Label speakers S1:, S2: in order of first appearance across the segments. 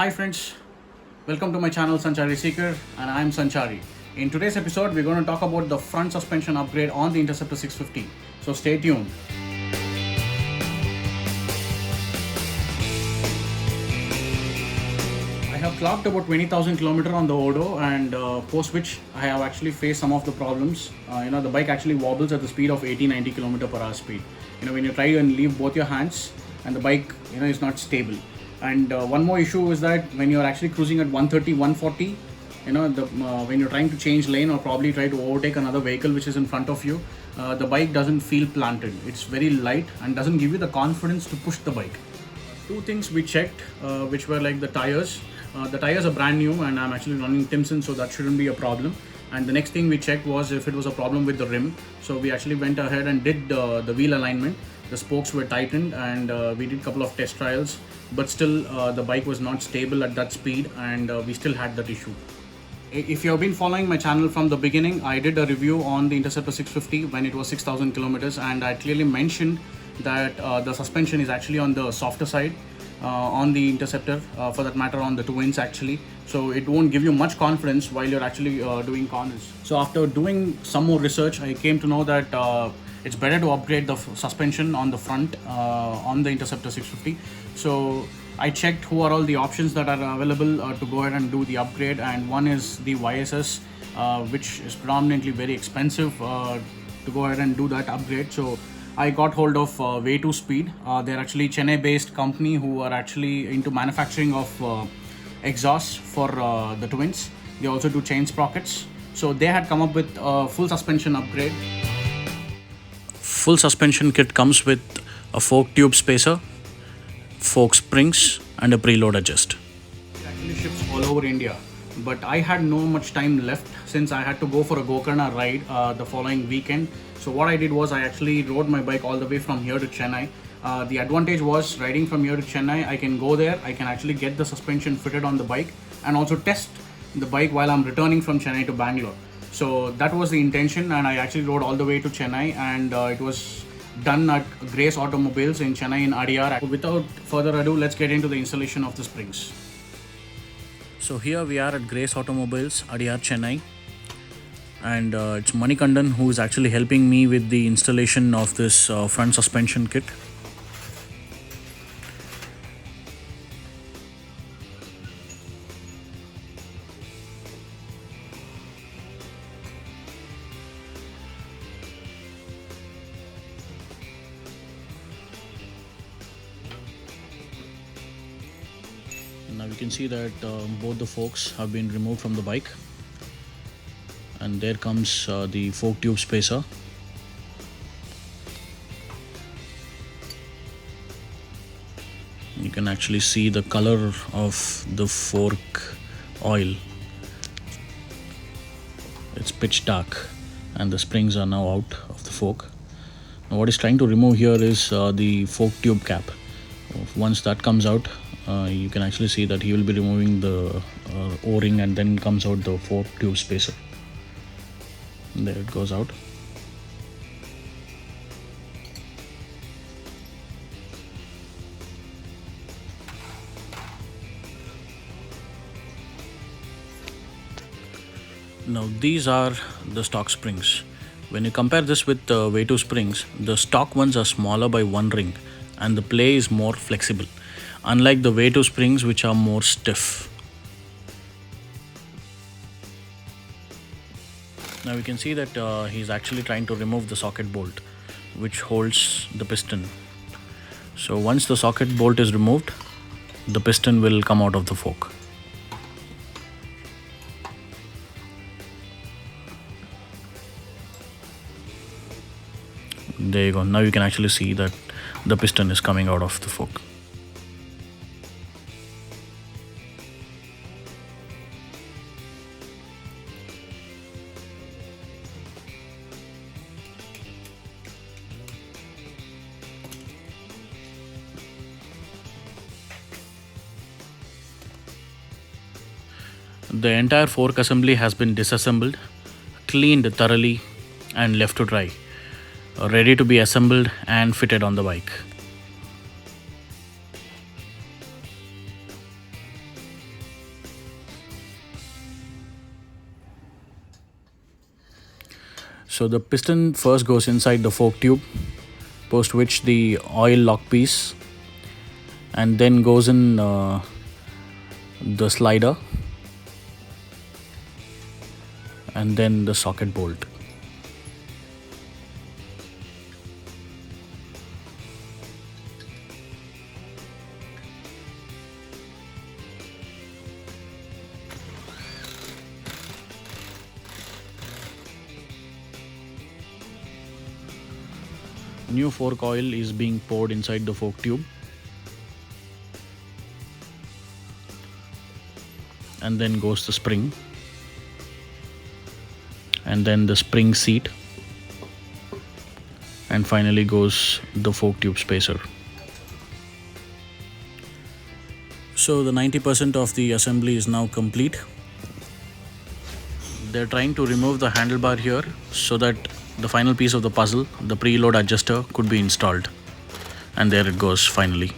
S1: Hi friends, welcome to my channel Sanchari Seeker and I am Sanchari. In today's episode, we're going to talk about the front suspension upgrade on the Interceptor 650. So stay tuned. I have clocked about 20,000 km on the Odo and post which I have actually faced some of the problems. The bike actually wobbles at the speed of 80-90 km per hour speed. When you try and leave both your hands and the bike is not stable. And one more issue is that when you're actually cruising at 130, 140, when you're trying to change lane or probably try to overtake another vehicle which is in front of you, the bike doesn't feel planted. It's very light and doesn't give you the confidence to push the bike. Two things we checked, which were like the tires. The tires are brand new and I'm actually running Timson, so that shouldn't be a problem. And the next thing we checked was if it was a problem with the rim. So we actually went ahead and did the wheel alignment. The spokes were tightened and we did a couple of test trials, but still the bike was not stable at that speed and we still had that issue. If you have been following my channel from the beginning, I did a review on the Interceptor 650 when it was 6,000 kilometers, and I clearly mentioned that the suspension is actually on the softer side on the Interceptor, for that matter on the twins actually. So it won't give you much confidence while you're actually doing corners. So after doing some more research, I came to know that it's better to upgrade the suspension on the front on the Interceptor 650. So I checked who are all the options that are available to go ahead and do the upgrade, and one is the YSS, which is predominantly very expensive to go ahead and do that upgrade. So I got hold of Way2 Speed. They're actually Chennai based company who are actually into manufacturing of exhausts for the twins. They also do chain sprockets. So they had come up with a full suspension upgrade. Full suspension kit comes with a fork tube spacer, fork springs and a preload adjust. It actually ships all over India, but I had no much time left since I had to go for a Gokarna ride the following weekend. So what I did was I actually rode my bike all the way from here to Chennai. The advantage was riding from here to Chennai, I can go there, I can actually get the suspension fitted on the bike and also test the bike while I'm returning from Chennai to Bangalore. So that was the intention, and I actually rode all the way to Chennai, and it was done at Grace Automobiles in Chennai in Adyar. Without further ado, let's get into the installation of the springs. So here we are at Grace Automobiles, Adyar, Chennai, and it's Manikandan who is actually helping me with the installation of this front suspension kit. Now you can see that both the forks have been removed from the bike, and there comes the fork tube spacer. You can actually see the color of the fork oil. It's pitch dark and the springs are now out of the fork. Now what he's trying to remove here is the fork tube cap. Once that comes out, you can actually see that he will be removing the O-ring, and then comes out the fork tube spacer. And there it goes out. Now these are the stock springs. When you compare this with the Way2 springs, the stock ones are smaller by one ring and the play is more flexible, unlike the Way2 springs which are more stiff. Now you can see that he's actually trying to remove the socket bolt which holds the piston. So once the socket bolt is removed, the piston will come out of the fork. There you go. Now you can actually see that the piston is coming out of the fork. The entire fork assembly has been disassembled, cleaned thoroughly and left to dry, ready to be assembled and fitted on the bike. So the piston first goes inside the fork tube, post which the oil lock piece, and then goes in the slider, and then the socket bolt. New fork oil is being poured inside the fork tube, and then goes the spring, and then the spring seat, and finally goes the fork tube spacer. So the 90% of the assembly is now complete. They're trying to remove the handlebar here so that the final piece of the puzzle, the preload adjuster, could be installed. And there it goes finally.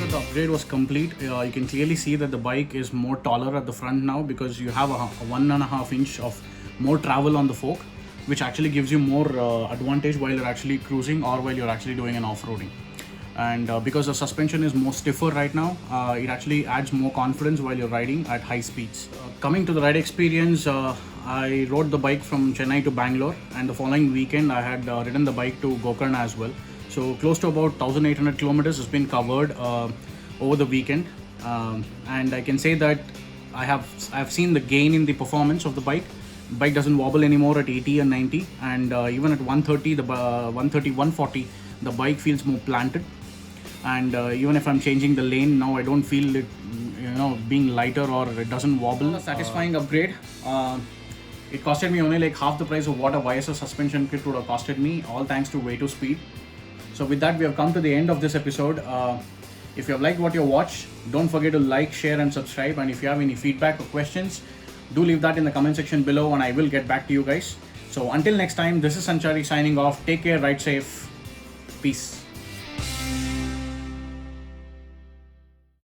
S1: The upgrade was complete. You can clearly see that the bike is more taller at the front now because you have a 1.5 inch of more travel on the fork, which actually gives you more advantage while you're actually cruising or while you're actually doing an off-roading. And because the suspension is more stiffer right now, it actually adds more confidence while you're riding at high speeds. Coming to the ride experience, I rode the bike from Chennai to Bangalore, and the following weekend I had ridden the bike to Gokarna as well. So close to about 1,800 kilometers has been covered over the weekend, and I can say that I've seen the gain in the performance of the bike. The bike doesn't wobble anymore at 80 and 90, and even at 130, 140, the bike feels more planted. And even if I'm changing the lane now, I don't feel it, being lighter, or it doesn't wobble. A satisfying upgrade. It costed me only like half the price of what a YSS suspension kit would have costed me, all thanks to Way 2 Speed. So with that, we have come to the end of this episode. If you have liked what you watched, don't forget to like, share and subscribe. And if you have any feedback or questions, do leave that in the comment section below and I will get back to you guys. So until next time, this is Sanchari signing off. Take care, ride safe. Peace.